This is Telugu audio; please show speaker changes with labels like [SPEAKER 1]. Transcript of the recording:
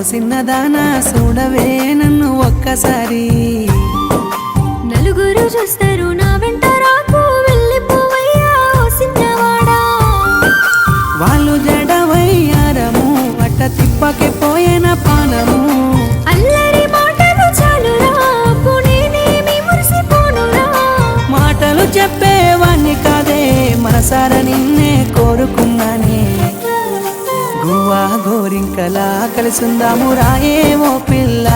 [SPEAKER 1] చిన్నదానా చూడవే నన్ను ఒక్కసారి
[SPEAKER 2] నలుగురు చూస్తారు నా వెంట రాకు వెళ్ళిపోవయ్యా ఓ సిన్నవాడా
[SPEAKER 1] వాళ్ళు జడవయ్యారము అట్ట తిప్పకే పోయేన పానము
[SPEAKER 2] అల్లరి మాటలు చాలురా నేనేమి మురిసిపోనురా
[SPEAKER 1] మాటలు చెప్పేవాణ్ణి కాదే మనసార నిన్నే కోరుకున్నానే గువ్వా గోరింకలా కలిసుందాము రాయే ఓ పిల్ల